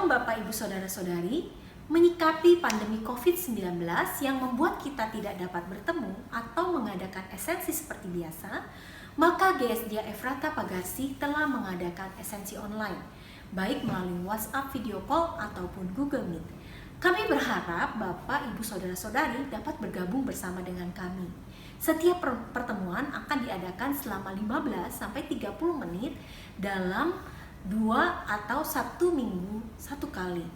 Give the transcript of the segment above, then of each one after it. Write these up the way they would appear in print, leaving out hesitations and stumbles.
Shalom Bapak Ibu Saudara-saudari, menyikapi pandemi COVID-19 yang membuat kita tidak dapat bertemu atau mengadakan esensi seperti biasa, maka GSJ Efrata Pagarsi telah mengadakan esensi online, baik melalui WhatsApp video call ataupun Google Meet. Kami berharap Bapak Ibu Saudara-saudari dapat bergabung bersama dengan kami. Setiap pertemuan akan diadakan selama 15-30 menit dalam 2 atau 1 minggu 1 kali.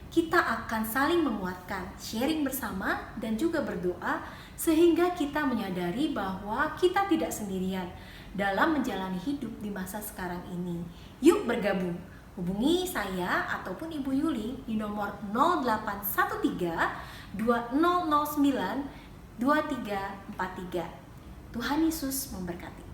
Kita akan saling menguatkan, sharing bersama dan juga berdoa sehingga kita menyadari bahwa kita tidak sendirian dalam menjalani hidup di masa sekarang ini. Yuk bergabung. Hubungi saya ataupun Ibu Yuli di nomor 0813 2009 2343. Tuhan Yesus memberkati.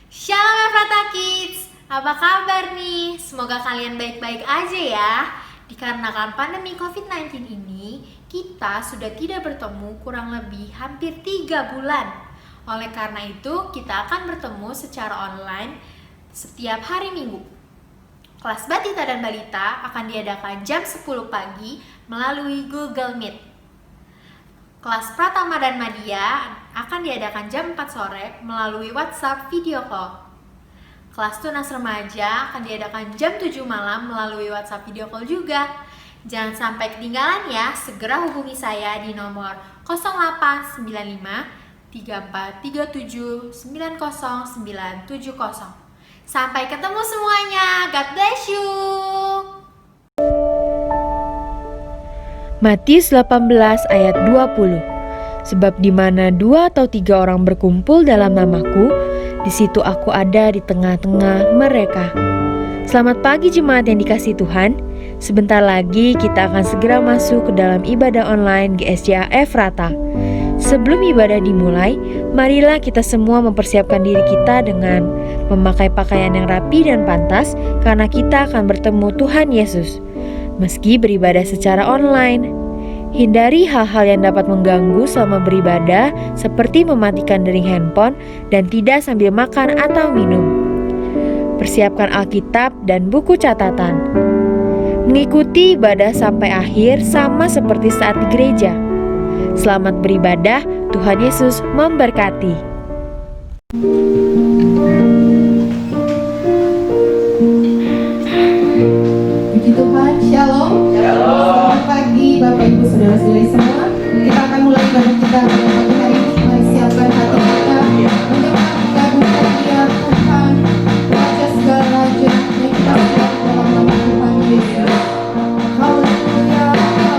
Shalom Efrata Kids, apa kabar nih? Semoga kalian baik-baik aja ya. Dikarenakan pandemi COVID-19 ini, kita sudah tidak bertemu kurang lebih hampir 3 bulan. Oleh karena itu, kita akan bertemu secara online setiap hari Minggu. Kelas Batita dan Balita akan diadakan jam 10 pagi melalui Google Meet. Kelas Pratama dan Madya akan diadakan jam 4 sore melalui WhatsApp video call. Kelas Tunas Remaja akan diadakan jam 7 malam melalui WhatsApp video call juga. Jangan sampai ketinggalan ya, segera hubungi saya di nomor 0895 3437 90970. Sampai ketemu semuanya, God bless you. Matius 18 ayat 20. Sebab di mana 2 atau 3 orang berkumpul dalam namaku, di situ aku ada di tengah-tengah mereka. Selamat pagi jemaat yang dikasihi Tuhan. Sebentar lagi kita akan segera masuk ke dalam ibadah online GSJ Efrata. Sebelum ibadah dimulai, marilah kita semua mempersiapkan diri kita dengan memakai pakaian yang rapi dan pantas, karena kita akan bertemu Tuhan Yesus. Meski beribadah secara online, hindari hal-hal yang dapat mengganggu selama beribadah, seperti mematikan dering handphone dan tidak sambil makan atau minum. Persiapkan Alkitab dan buku catatan. Mengikuti ibadah sampai akhir sama seperti saat di gereja. Selamat beribadah, Tuhan Yesus memberkati. Puji Tuhan, Shalom. Selamat pagi Bapak Ibu Saudara-saudari semua. Kita akan mulai ibadah kita pada pagi hari ini. Mari siapkan hati kita untuk mengagungkan Dia Tuhan, Raja segala raja, yang kita siap dalam nama Tuhan Yesus. Haleluya, haleluya.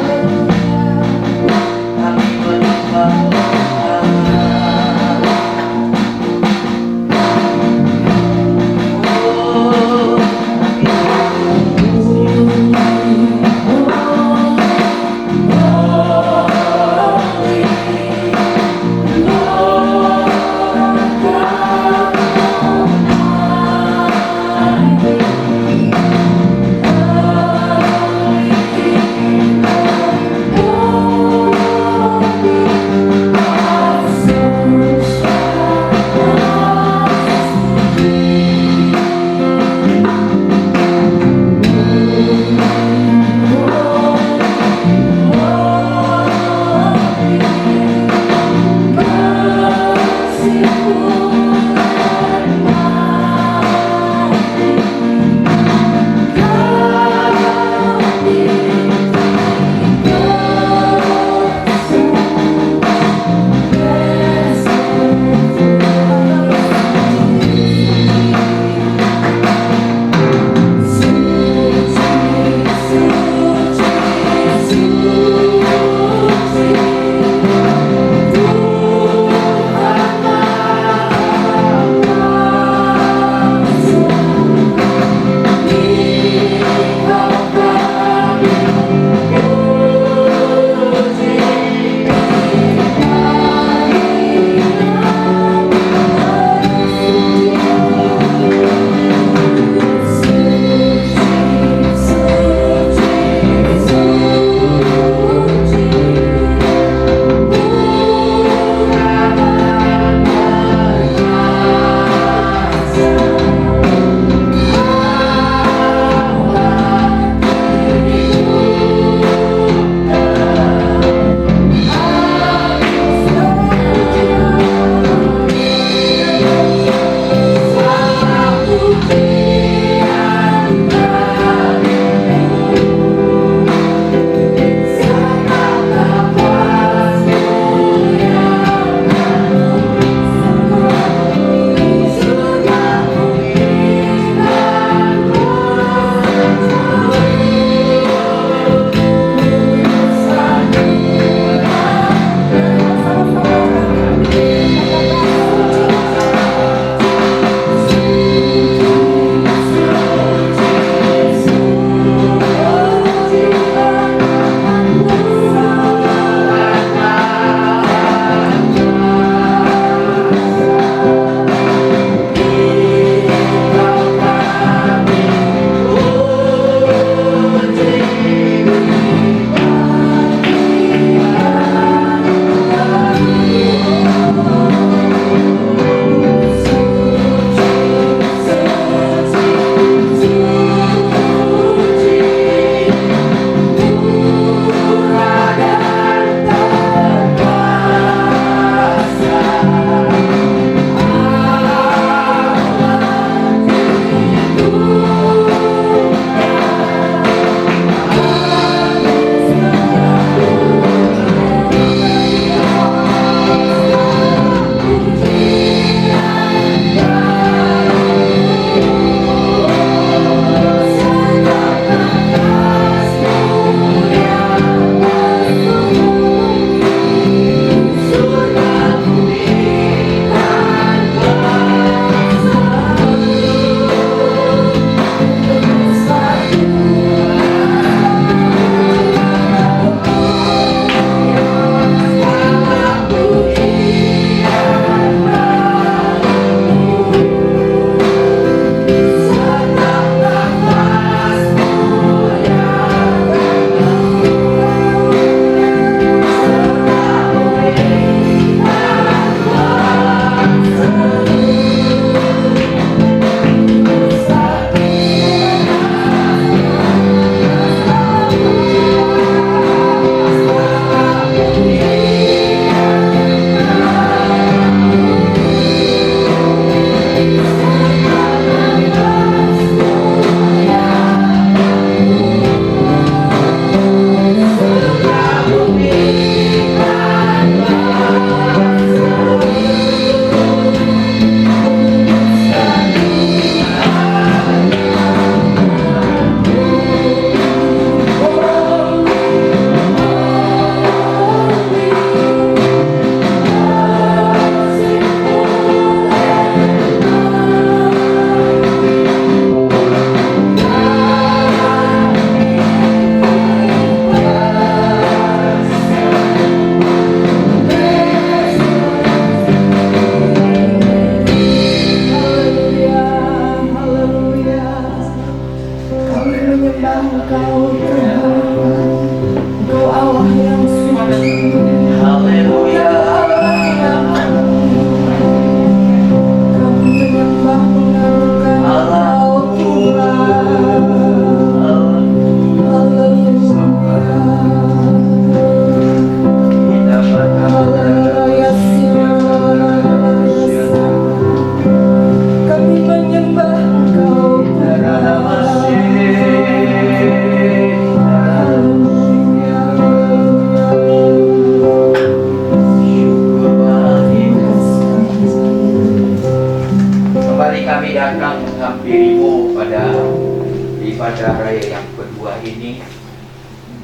ibadah raya yang kedua ini.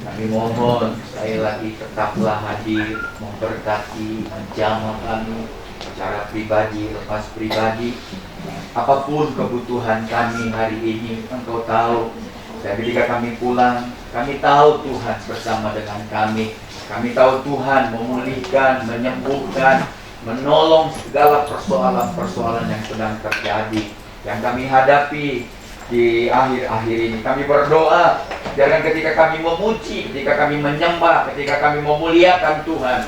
Kami mohon sekali lagi tetaplah hadir, memberkati, menjamah kami secara pribadi, lepas pribadi. Apapun kebutuhan kami hari ini, Engkau tahu. Dan ketika kami pulang, kami tahu Tuhan bersama dengan kami. Kami tahu Tuhan memulihkan, menyembuhkan, menolong segala persoalan-persoalan yang sedang terjadi, yang kami hadapi di akhir-akhir ini. Kami berdoa, jangan ketika kami memuji, ketika kami menyembah, ketika kami memuliakan Tuhan,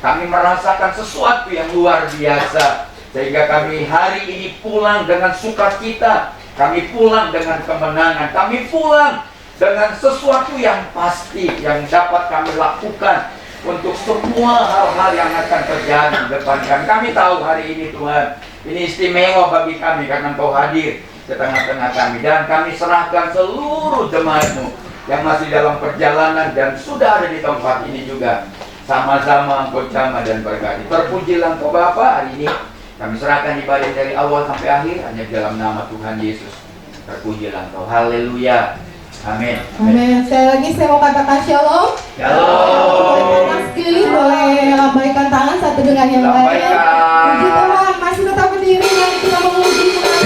kami merasakan sesuatu yang luar biasa, sehingga kami hari ini pulang dengan sukacita, kami pulang dengan kemenangan, kami pulang dengan sesuatu yang pasti yang dapat kami lakukan untuk semua hal-hal yang akan terjadi di depan kami. Kami tahu hari ini Tuhan, ini istimewa bagi kami karena Engkau hadir di tengah-tengah kami. Dan kami serahkan seluruh jemaat-Mu yang masih dalam perjalanan dan sudah ada di tempat ini juga. Sama-sama Engkau jamah dan berkati. Terpujilah Engkau Bapa hari ini. Kami serahkan ibadah dari awal sampai akhir hanya dalam nama Tuhan Yesus. Terpujilah Engkau. Haleluya. Amin. Amin. Sekali lagi saya mau katakan shalom. Shalom. Mas Kili boleh lambaikan tangan satu dengan yang lain. Puji Tuhan, masih tetap berdiri dan kita memuji Tuhan.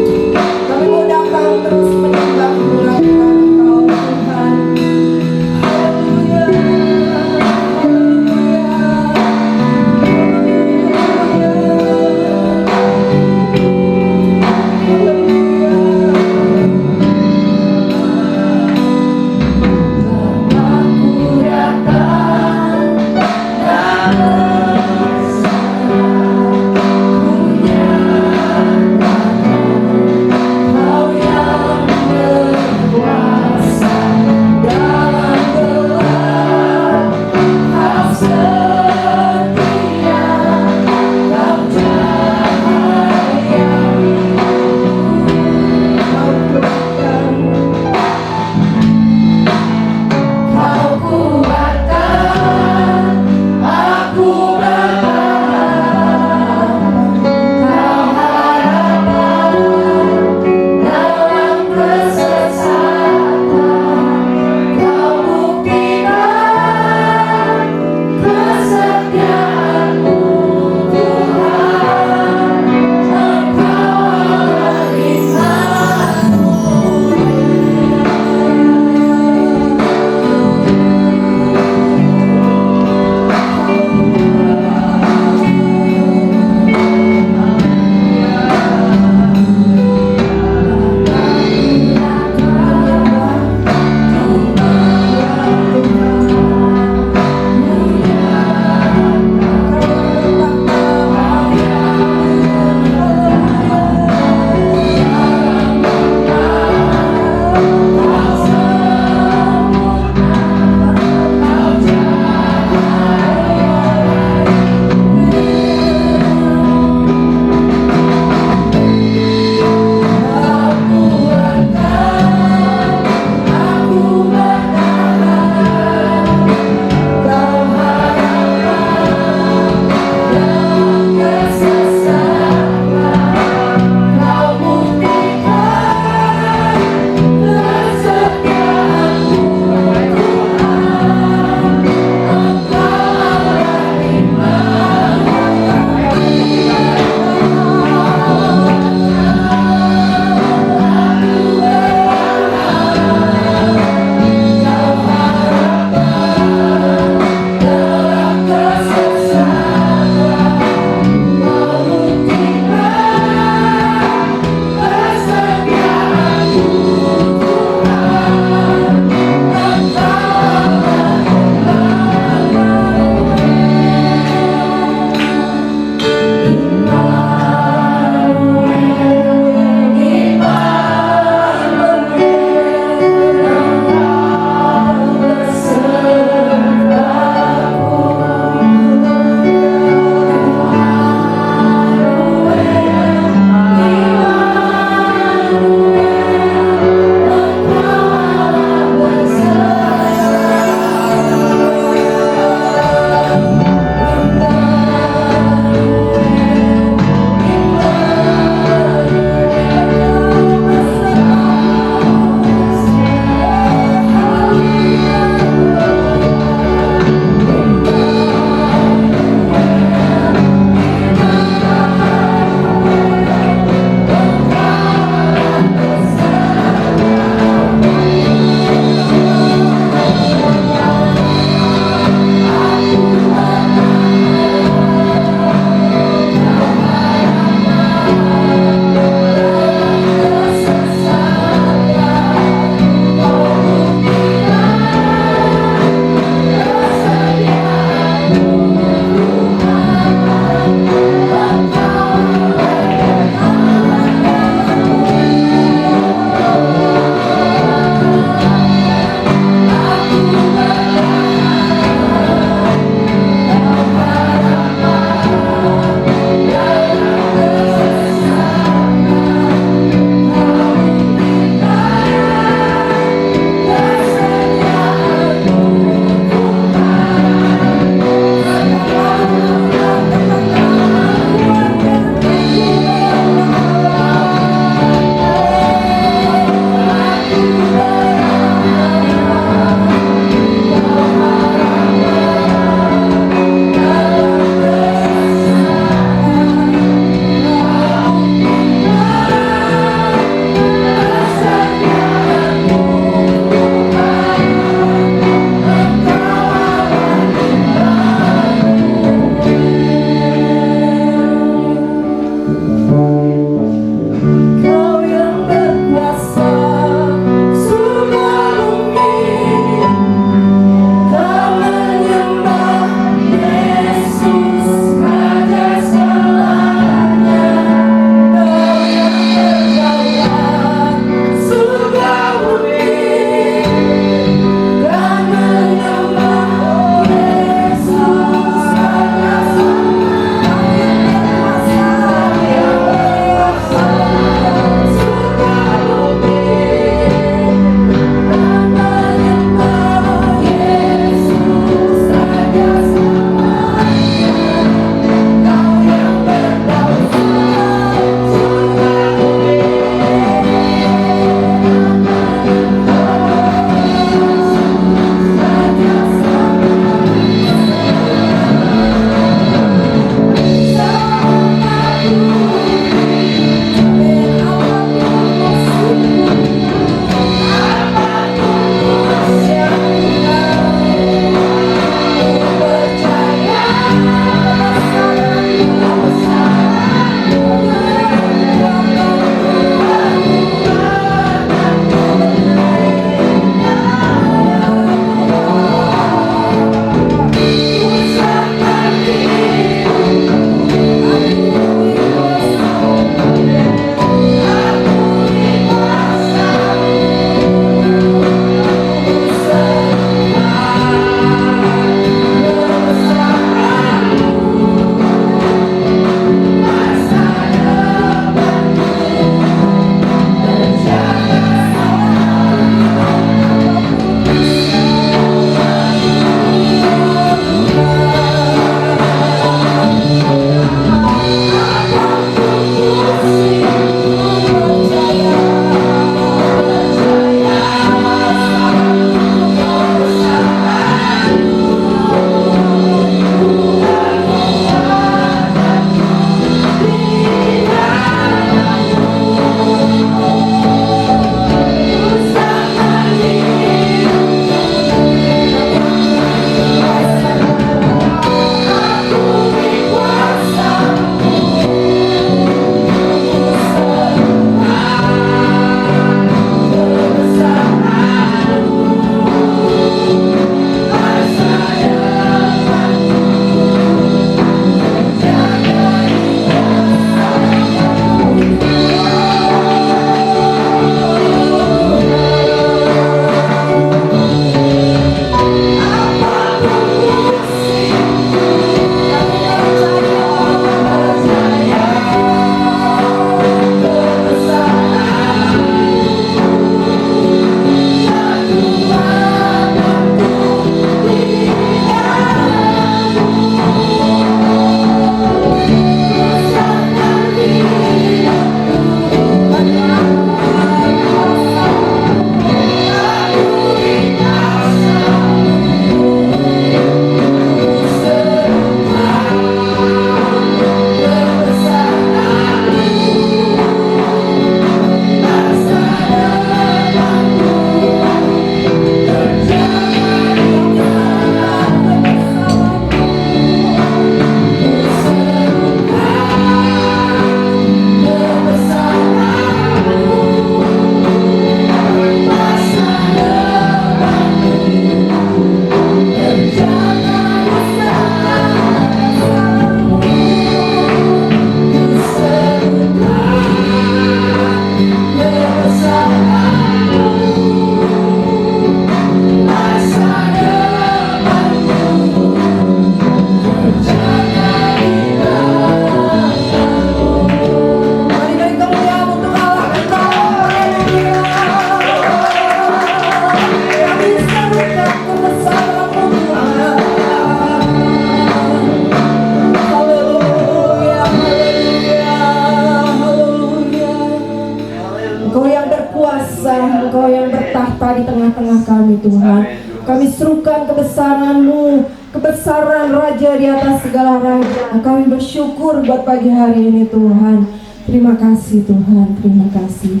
kami Tuhan. Kami serukan kebesaran-Mu, kebesaran Raja di atas segala raja. Kami bersyukur buat pagi hari ini Tuhan. Terima kasih Tuhan, terima kasih.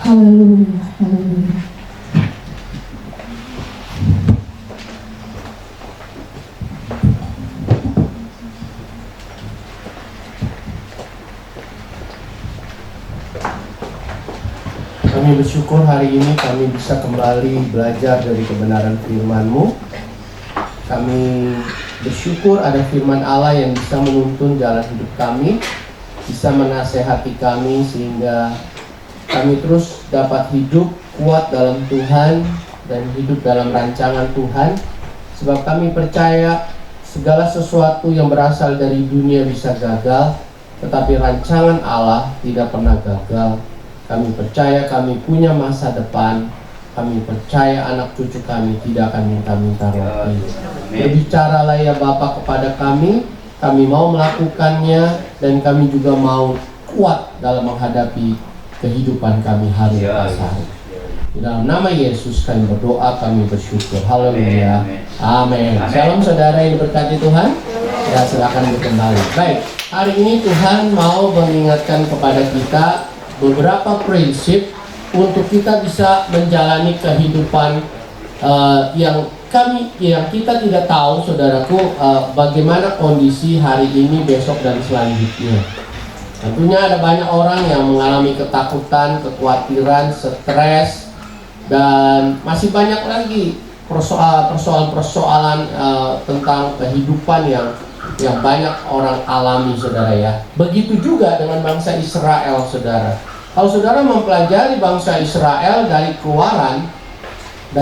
Haleluya, haleluya. Kami bersyukur hari ini kami bisa kembali belajar dari kebenaran firman-Mu. Kami bersyukur ada firman Allah yang bisa menuntun jalan hidup kami, bisa menasehati kami sehingga kami terus dapat hidup kuat dalam Tuhan dan hidup dalam rancangan Tuhan. Sebab kami percaya segala sesuatu yang berasal dari dunia bisa gagal, tetapi rancangan Allah tidak pernah gagal. Kami percaya kami punya masa depan. Kami percaya anak cucu kami tidak akan minta-minta roti. Berbicaralah ya Bapa kepada kami mau melakukannya, dan kami juga mau kuat dalam menghadapi kehidupan kami hari lepas hari. Di dalam nama Yesus kami berdoa, kami bersyukur. Haleluya. Amin. Shalom saudara yang diberkati Tuhan. Ya, silakan berkembali. Baik, hari ini Tuhan mau mengingatkan kepada kita beberapa prinsip untuk kita bisa menjalani kehidupan yang kita tidak tahu, saudaraku, bagaimana kondisi hari ini, besok, dan selanjutnya. Tentunya ada banyak orang yang mengalami ketakutan, kekhawatiran, stres, dan masih banyak lagi persoalan-persoalan tentang kehidupan yang banyak orang alami, saudara ya. Begitu juga dengan bangsa Israel, saudara. Kalau saudara mempelajari bangsa Israel dari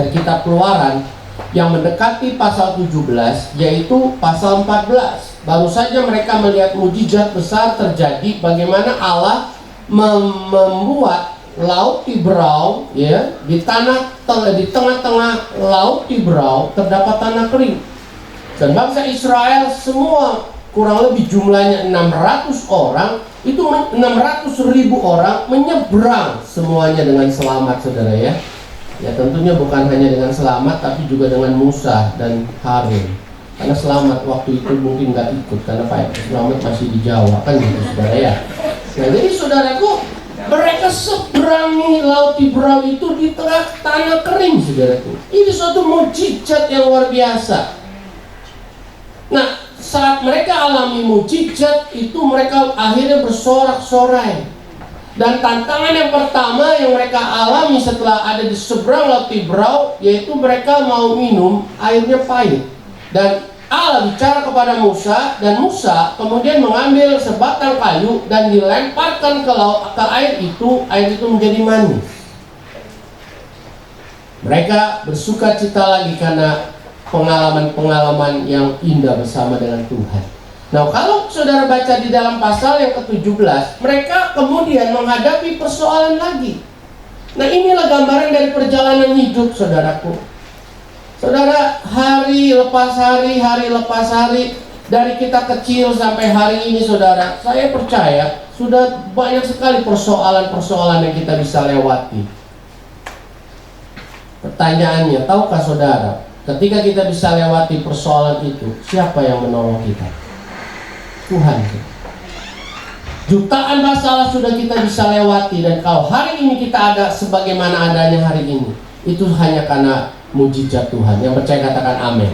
kitab Keluaran yang mendekati pasal 17, yaitu pasal 14, baru saja mereka melihat mujizat besar terjadi, bagaimana Allah membuat laut Tiberau, ya, di tengah-tengah laut Tiberau terdapat tanah kering. Dan bangsa Israel semua kurang lebih jumlahnya 600 orang, itu 600.000 orang menyeberang semuanya dengan selamat, saudara ya. Ya tentunya bukan hanya dengan selamat, tapi juga dengan Musa dan Harun. Karena selamat waktu itu mungkin nggak ikut, karena Pak Selamat masih di Jawa, kan gitu saudara ya. Nah jadi saudaraku, mereka seberangi laut Tiberau itu di tengah tanah kering, saudaraku. Ini suatu mujizat yang luar biasa. Nah, saat mereka alami mujizat itu, mereka akhirnya bersorak-sorai. Dan tantangan yang pertama yang mereka alami setelah ada di seberang laut Tiberau, yaitu mereka mau minum airnya pahit. Dan Allah bicara kepada Musa, dan Musa kemudian mengambil sebatang kayu dan dilemparkan ke air itu menjadi manis. Mereka bersuka cita lagi karena pengalaman-pengalaman yang indah bersama dengan Tuhan. Nah, kalau saudara baca di dalam pasal yang ke-17, mereka kemudian menghadapi persoalan lagi. Nah, inilah gambaran dari perjalanan hidup, saudaraku. Saudara, hari lepas hari, dari kita kecil sampai hari ini, saudara, saya percaya sudah banyak sekali persoalan-persoalan yang kita bisa lewati. Pertanyaannya, tahukah saudara, ketika kita bisa lewati persoalan itu, siapa yang menolong kita? Tuhan. Jutaan masalah sudah kita bisa lewati, dan kalau hari ini kita ada sebagaimana adanya hari ini, itu hanya karena mujizat Tuhan. Yang percaya katakan amin.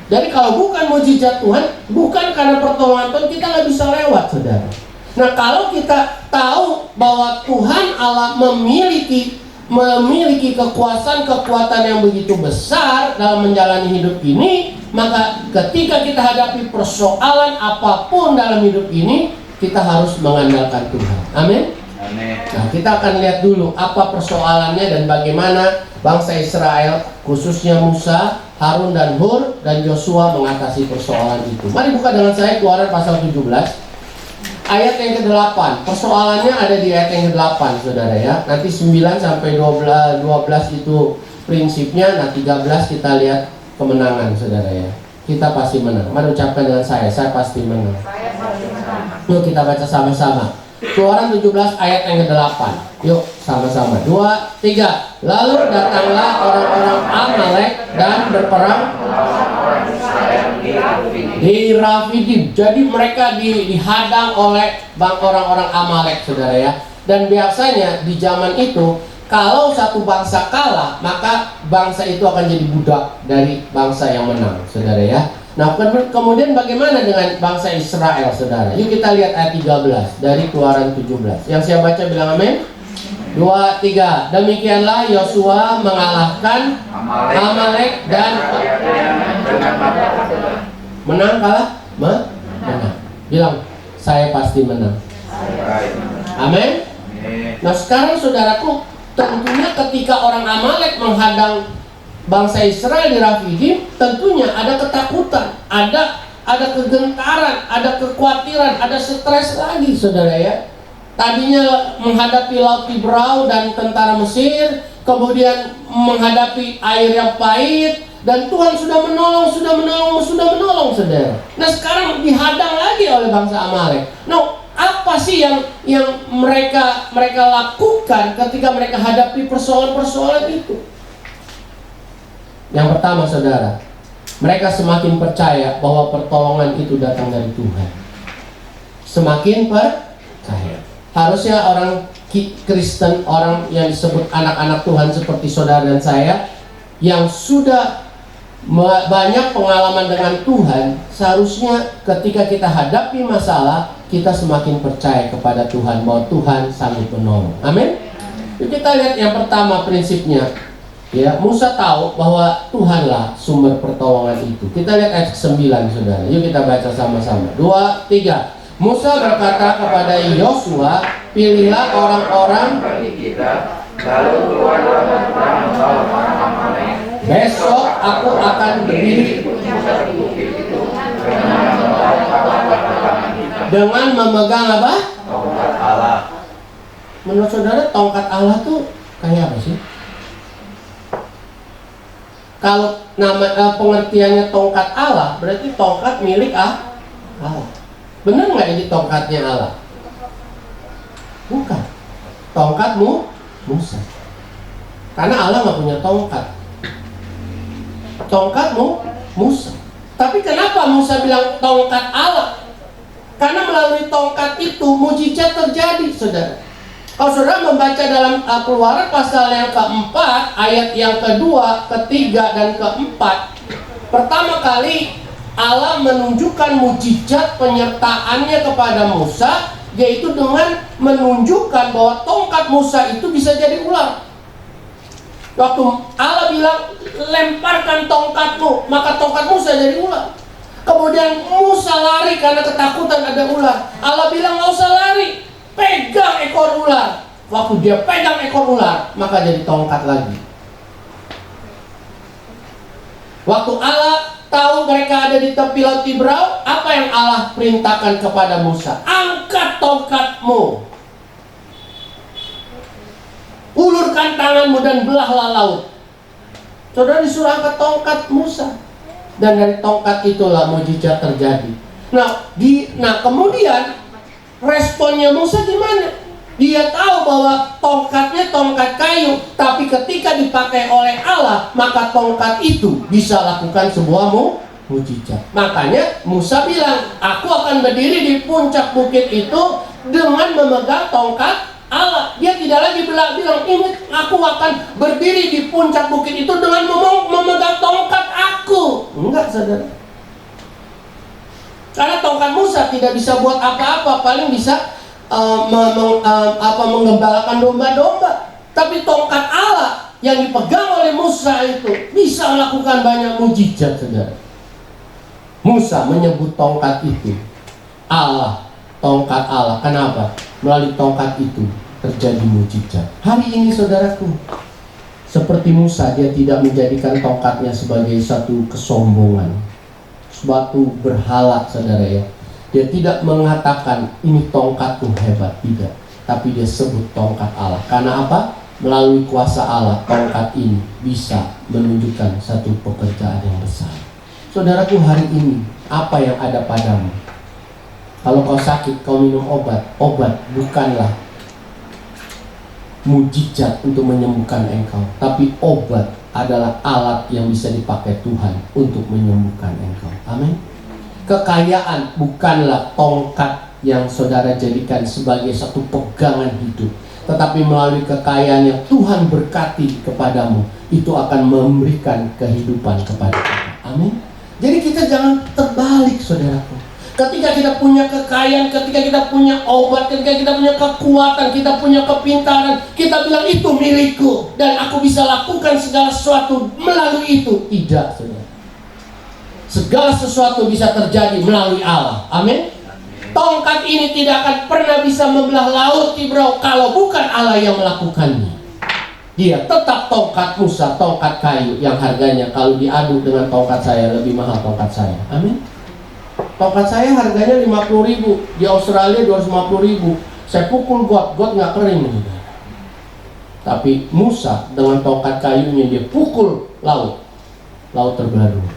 Jadi kalau bukan mujizat Tuhan, bukan karena pertolongan Tuhan, kita nggak bisa lewat, saudara. Nah, kalau kita tahu bahwa Tuhan Allah memiliki kekuatan yang begitu besar dalam menjalani hidup ini, maka ketika kita hadapi persoalan apapun dalam hidup ini, kita harus mengandalkan Tuhan. Amin. Nah, kita akan lihat dulu apa persoalannya dan bagaimana bangsa Israel, khususnya Musa, Harun dan Hur dan Yosua mengatasi persoalan itu. Mari buka dengan saya Keluaran pasal 17. Ayat yang ke-8, persoalannya ada di ayat yang ke-8, saudara ya. Nanti 9 sampai 12 itu prinsipnya. Nah, 13 kita lihat kemenangan, saudara ya. Kita pasti menang. Mari ucapkan dengan saya pasti menang. Yuk kita baca sama-sama. Keluaran 17 ayat yang ke-8. Yuk, sama-sama. 2, 3. Lalu datanglah orang-orang Amalek dan berperang di Rafidim. Jadi mereka dihadang oleh orang-orang Amalek, saudara ya. Dan biasanya di zaman itu, kalau satu bangsa kalah, maka bangsa itu akan jadi budak dari bangsa yang menang, saudara ya. Nah, kemudian bagaimana dengan bangsa Israel, saudara? Yuk kita lihat ayat 13 dari Keluaran 17. Yang siap baca bilang amin. 2, 3. Demikianlah Yosua mengalahkan Amalek dan menang kalah? Menang. Bilang, saya pasti menang. Amin. Nah sekarang saudaraku, tentunya ketika orang Amalek menghadang bangsa Israel di Rafidim, tentunya ada ketakutan, ada kegentaran, ada kekhawatiran, ada stres lagi, saudara ya. Tadinya menghadapi Laut Tibrau dan tentara Mesir, kemudian menghadapi air yang pahit, dan Tuhan sudah menolong, saudara. Nah sekarang dihadang lagi oleh bangsa Amalek. Nah, apa sih yang mereka lakukan ketika mereka hadapi persoalan-persoalan itu? Yang pertama, saudara, mereka semakin percaya bahwa pertolongan itu datang dari Tuhan. Semakin percaya. Harusnya orang Kristen, orang yang disebut anak-anak Tuhan seperti saudara dan saya, yang sudah banyak pengalaman dengan Tuhan, seharusnya ketika kita hadapi masalah, kita semakin percaya kepada Tuhan bahwa Tuhan sanggup menolong. Amin. Kita lihat yang pertama prinsipnya. Ya, Musa tahu bahwa Tuhanlah sumber pertolongan itu. Kita lihat ayat 9, saudara. Yuk kita baca sama-sama. 2, 3. Musa berkata kepada Yosua, pilihlah orang-orang bagi kita, lalu keluarlah dan membawa orang Amalek. Besok aku akan berdiri dengan memegang apa? Tongkat Allah. Menurut saudara, tongkat Allah tuh kayak apa sih? Kalau pengertiannya tongkat Allah, berarti tongkat milik Allah. Benar nggak ini tongkatnya Allah? Bukan. Tongkatmu Musa. Karena Allah nggak punya tongkat. Tongkatmu Musa. Tapi kenapa Musa bilang tongkat Allah? Karena melalui tongkat itu mujizat terjadi, saudara. Kalau saudara membaca dalam Keluaran pasal yang keempat, ayat yang kedua, ketiga, dan keempat, pertama kali Allah menunjukkan mujizat penyertaannya kepada Musa, yaitu dengan menunjukkan bahwa tongkat Musa itu bisa jadi ular. Waktu Allah bilang, lemparkan tongkatmu, maka tongkat Musa jadi ular. Kemudian Musa lari karena ketakutan ada ular. Allah bilang, nggak usah lari, pegang ekor ular. Waktu dia pegang ekor ular, maka jadi tongkat lagi. Waktu Allah tahu mereka ada di tepi Laut Tibrau, apa yang Allah perintahkan kepada Musa? Angkat tongkatmu, ulurkan tanganmu dan belahlah laut. Saudara disuruh angkat tongkat Musa, dan dari tongkat itulah mujizat terjadi. Nah kemudian responnya Musa gimana? Dia tahu bahwa tongkatnya tongkat kayu, tapi ketika dipakai oleh Allah, maka tongkat itu bisa lakukan sebuah mujizat. Makanya Musa bilang, aku akan berdiri di puncak bukit itu dengan memegang tongkat Allah. Dia tidak lagi bilang, ini aku akan berdiri di puncak bukit itu dengan memegang tongkat aku. Enggak, saudara. Karena tongkat Musa tidak bisa buat apa-apa, paling bisa mengembalakan domba-domba. Tapi tongkat Allah yang dipegang oleh Musa itu bisa melakukan banyak mujizat, saudara. Musa menyebut tongkat itu Allah, tongkat Allah. Kenapa? Melalui tongkat itu terjadi mujizat. Hari ini, saudaraku, seperti Musa, dia tidak menjadikan tongkatnya sebagai satu kesombongan, suatu berhala, saudara ya. Dia tidak mengatakan ini tongkatku hebat, tidak. Tapi dia sebut tongkat Allah. Karena apa? Melalui kuasa Allah, tongkat ini bisa menunjukkan satu pekerjaan yang besar. Saudaraku, hari ini apa yang ada padamu? Kalau kau sakit, kau minum obat. Obat bukanlah mujizat untuk menyembuhkan engkau, tapi obat adalah alat yang bisa dipakai Tuhan untuk menyembuhkan engkau. Amin. Kekayaan bukanlah tongkat yang saudara jadikan sebagai satu pegangan hidup, tetapi melalui kekayaan yang Tuhan berkati kepadamu, itu akan memberikan kehidupan kepada kita. Amin. Jadi kita jangan terbalik, saudaraku. Ketika kita punya kekayaan, ketika kita punya obat, ketika kita punya kekuatan, kita punya kepintaran, kita bilang itu milikku dan aku bisa lakukan segala sesuatu melalui itu. Tidak, saudara. Segala sesuatu bisa terjadi melalui Allah. Amin. Tongkat ini tidak akan pernah bisa membelah laut Ibrau kalau bukan Allah yang melakukannya. Dia tetap tongkat Musa, tongkat kayu yang harganya kalau diadu dengan tongkat saya lebih mahal tongkat saya. Amin. Tongkat saya harganya 50.000, di Australia 250.000. Saya pukul got nggak kering. Tapi Musa dengan tongkat kayunya dia pukul laut terbelah dua.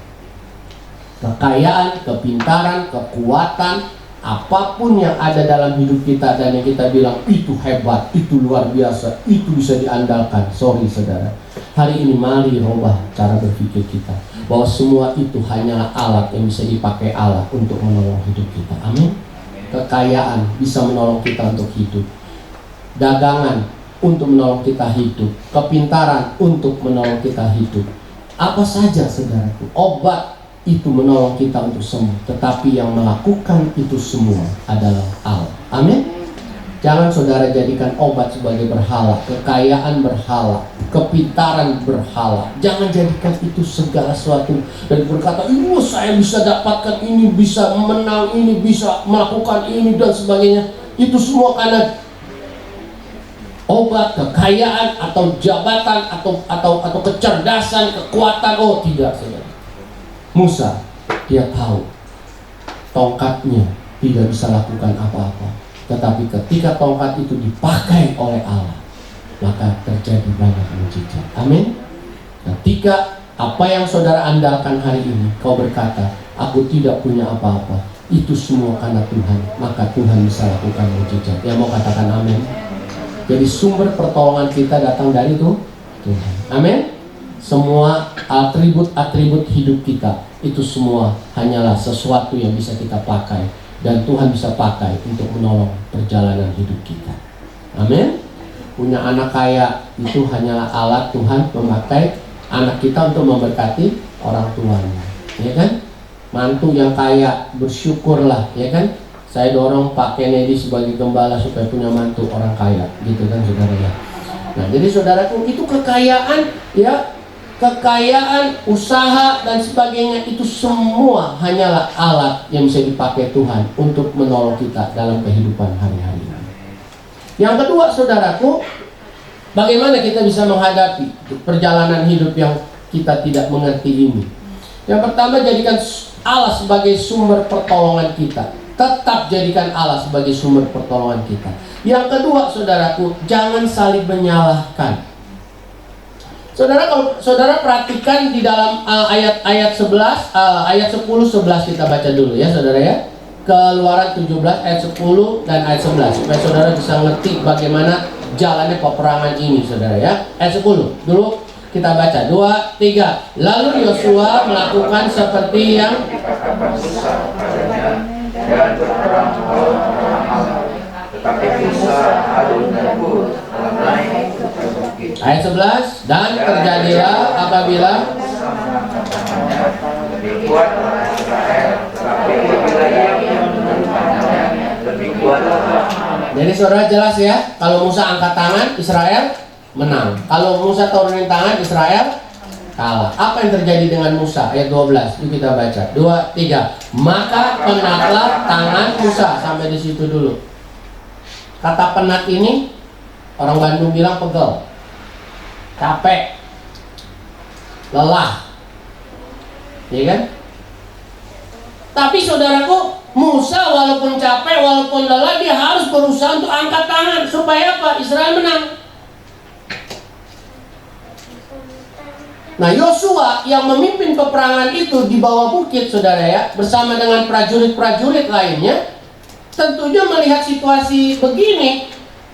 Kekayaan, kepintaran, kekuatan, apapun yang ada dalam hidup kita dan yang kita bilang itu hebat, itu luar biasa, itu bisa diandalkan. Sorry saudara, hari ini mari rubah cara berpikir kita, bahwa semua itu hanyalah alat yang bisa dipakai Allah untuk menolong hidup kita. Amin. Kekayaan bisa menolong kita untuk hidup, dagangan untuk menolong kita hidup, kepintaran untuk menolong kita hidup. Apa saja saudaraku, obat itu menolong kita untuk sembuh, tetapi yang melakukan itu semua adalah Allah. Amin. Jangan saudara jadikan obat sebagai berhala, kekayaan berhala, kepintaran berhala. Jangan jadikan itu segala sesuatu dan berkata, "Ibu, saya bisa dapatkan ini, bisa menang ini, bisa melakukan ini dan sebagainya." Itu semua karena obat, kekayaan atau jabatan atau kecerdasan, kekuatan. Oh, tidak, saudara. Musa, dia tahu tongkatnya tidak bisa lakukan apa-apa, tetapi ketika tongkat itu dipakai oleh Allah, maka terjadi banyak mujizat. Amin. Ketika apa yang saudara andalkan hari ini, kau berkata, aku tidak punya apa-apa, itu semua karena Tuhan, maka Tuhan bisa lakukan mujizat. Yang mau katakan amin. Jadi sumber pertolongan kita datang dari Tuhan. Amin. Semua atribut-atribut hidup kita itu semua hanyalah sesuatu yang bisa kita pakai dan Tuhan bisa pakai untuk menolong perjalanan hidup kita. Amin. Punya anak kaya itu hanyalah alat Tuhan memakai anak kita untuk memberkati orang tuanya, ya kan? Mantu yang kaya bersyukurlah, ya kan? Saya dorong Pak Kennedy sebagai gembala supaya punya mantu orang kaya, gitu kan saudara ya. Nah, jadi saudaraku, itu kekayaan, ya, kekayaan, usaha dan sebagainya itu semua hanyalah alat yang bisa dipakai Tuhan untuk menolong kita dalam kehidupan hari-hari. Yang kedua, saudaraku, bagaimana kita bisa menghadapi perjalanan hidup yang kita tidak mengerti ini? Yang pertama, jadikan Allah sebagai sumber pertolongan kita. Tetap jadikan Allah sebagai sumber pertolongan kita. Yang kedua, saudaraku, jangan saling menyalahkan. Saudara, kalau saudara perhatikan di dalam ayat 11, ayat 10, 11 kita baca dulu ya saudara ya. Keluaran 17 ayat 10 dan ayat 11 supaya saudara bisa ngerti bagaimana jalannya peperangan ini saudara ya. Ayat 10 dulu kita baca, 2, 3. Lalu Yosua melakukan seperti yang dan berperang melawan orang, tetapi Musa, Harun dan Hur naik ke bukit. Ayat 11, dan terjadilah apabila lebih kuat Israel, tetapi wilayah yang menentangnya lebih kuat. Jadi saudara jelas ya, kalau Musa angkat tangan Israel menang, kalau Musa turunin tangan Israel kalah. Apa yang terjadi dengan Musa? Ayat 12, yuk kita baca, 2, 3. Maka penatlah tangan Musa. Sampai di situ dulu. Kata penat ini orang Bandung bilang pegel, capek, lelah, ya kan? Tapi saudaraku, Musa walaupun capek, walaupun lelah, dia harus berusaha untuk angkat tangan supaya apa? Israel menang. Nah, Yosua yang memimpin peperangan itu di bawah bukit, saudara ya, bersama dengan prajurit-prajurit lainnya, tentunya melihat situasi begini,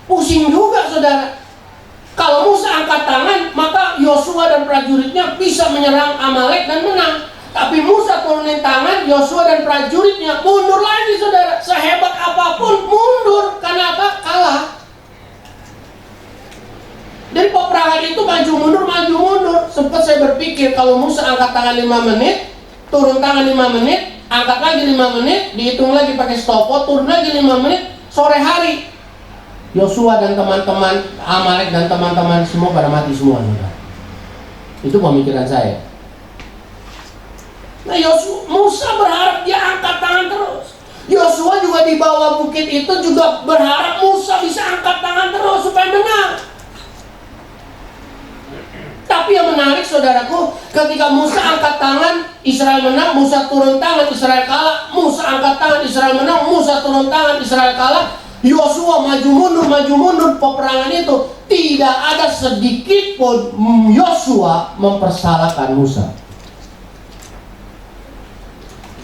pusing juga, saudara. Kalau Musa angkat tangan, maka Yosua dan prajuritnya bisa menyerang Amalek dan menang. Tapi Musa turunin tangan, Yosua dan prajuritnya mundur lagi, saudara. Sehebat apapun mundur. Karena apa? Kalah. Dari peperangan itu maju mundur. Sempat saya berpikir kalau Musa angkat tangan 5 menit, turun tangan 5 menit, angkat lagi 5 menit, dihitung lagi pakai stopwatch, turun lagi 5 menit, sore hari Yosua dan teman-teman Amalek dan teman-teman semua pada mati semua, saudara. Itu pemikiran saya. Nah, Musa berharap dia angkat tangan terus. Yosua juga di bawah bukit itu juga berharap Musa bisa angkat tangan terus supaya menang. Tapi yang menarik, saudaraku, ketika Musa angkat tangan, Israel menang. Musa turun tangan, Israel kalah. Musa angkat tangan, Israel menang. Musa turun tangan, Israel kalah. Yosua maju mundur peperangan itu. Tidak ada sedikit pun Yosua mempersalahkan Musa.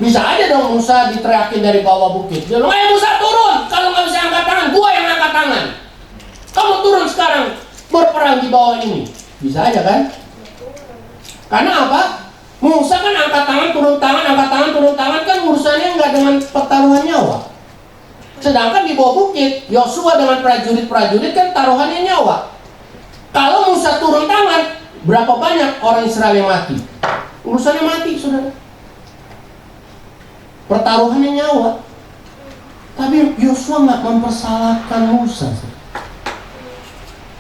Bisa aja dong Musa diteriakin dari bawah bukit. Dia bilang, Musa turun. Kalau nggak bisa angkat tangan, gua yang angkat tangan. Kamu turun sekarang, berperang di bawah ini. Bisa aja kan? Karena apa? Musa kan angkat tangan, turun tangan, angkat tangan, turun tangan, kan urusannya nggak dengan pertaruhan nyawa. Sedangkan di bawah bukit, Yosua dengan prajurit-prajurit kan taruhannya nyawa. Kalau Musa turun tangan, berapa banyak orang Israel yang mati? Urusannya mati, saudara. Pertaruhannya nyawa. Tapi Yosua nggak mempersalahkan Musa.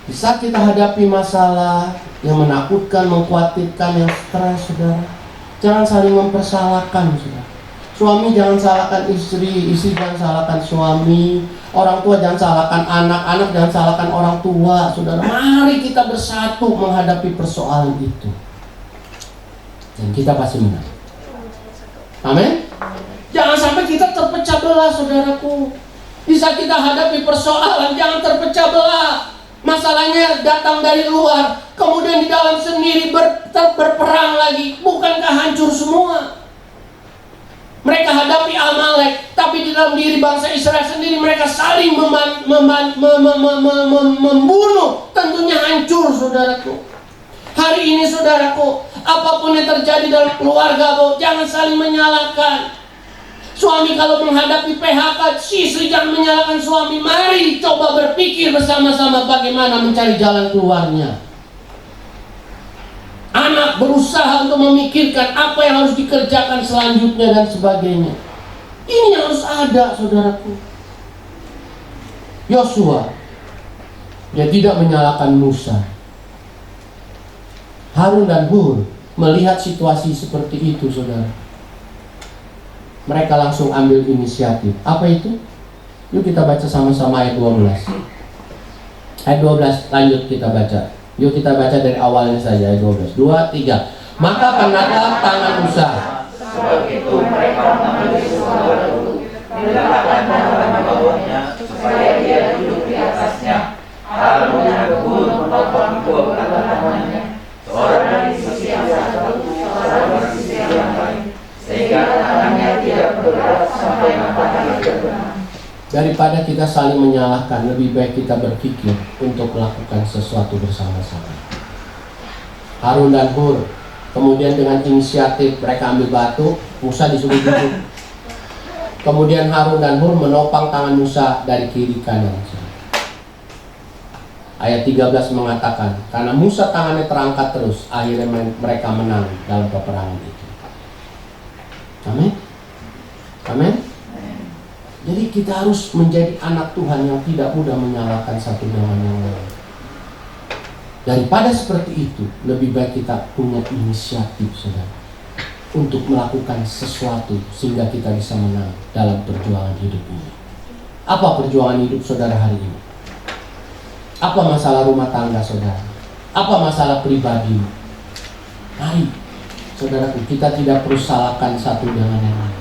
Di saat kita hadapi masalah yang menakutkan, mengkhawatirkan, yang stres, saudara, jangan saling mempersalahkan, saudara. Suami jangan salahkan istri, istri jangan salahkan suami, orang tua jangan salahkan anak, anak jangan salahkan orang tua, saudara. Mari kita bersatu menghadapi persoalan itu, dan kita pasti menang. Amin. Jangan sampai kita terpecah belah, saudaraku. Di saat kita hadapi persoalan, jangan terpecah belah. Masalahnya datang dari luar, kemudian di dalam sendiri berperang lagi. Bukankah hancur semua? Mereka hadapi Amalek, tapi di dalam diri bangsa Israel sendiri mereka saling membunuh. Tentunya hancur, saudaraku. Hari ini, saudaraku, apapun yang terjadi dalam keluarga, jangan saling menyalahkan. Suami kalau menghadapi PHK, istri jangan menyalahkan suami. Mari coba berpikir bersama-sama bagaimana mencari jalan keluarnya. Anak berusaha untuk memikirkan apa yang harus dikerjakan selanjutnya dan sebagainya. Ini yang harus ada, saudaraku. Yosua, dia tidak menyalahkan Musa. Harun dan Hur melihat situasi seperti itu, saudara. Mereka langsung ambil inisiatif. Apa itu? Yuk kita baca sama-sama ayat 12. Ayat 12 lanjut kita baca. Yuk kita baca dari awalnya saja ayat 12. 2, 3. Maka penatlah tangan Musa. Sebab itu mereka mengambil sebuah batu, diletakkan tangan di bawahnya supaya dia duduk di atasnya. Harun dan Hur menopang kedua belah tangannya, seorang di sisi yang satu, seorang di sisi yang lain, sehingga tangannya tidak bergerak sampai matahari terbenam. Daripada kita saling menyalahkan, lebih baik kita berpikir untuk melakukan sesuatu bersama-sama. Harun dan Hur kemudian dengan inisiatif mereka ambil batu, Musa disuruh duduk. Kemudian Harun dan Hur menopang tangan Musa dari kiri kanan. Ayat 13 mengatakan, karena Musa tangannya terangkat terus, akhirnya mereka menang dalam peperangan itu. Amin. Amin. Jadi kita harus menjadi anak Tuhan yang tidak mudah menyalahkan satu dengan yang lain. Daripada seperti itu, lebih baik kita punya inisiatif, saudara, untuk melakukan sesuatu sehingga kita bisa menang dalam perjuangan hidup ini. Apa perjuangan hidup saudara hari ini? Apa masalah rumah tangga saudara? Apa masalah pribadi? Mari, saudaraku, kita tidak perlu salahkan satu dengan yang lain.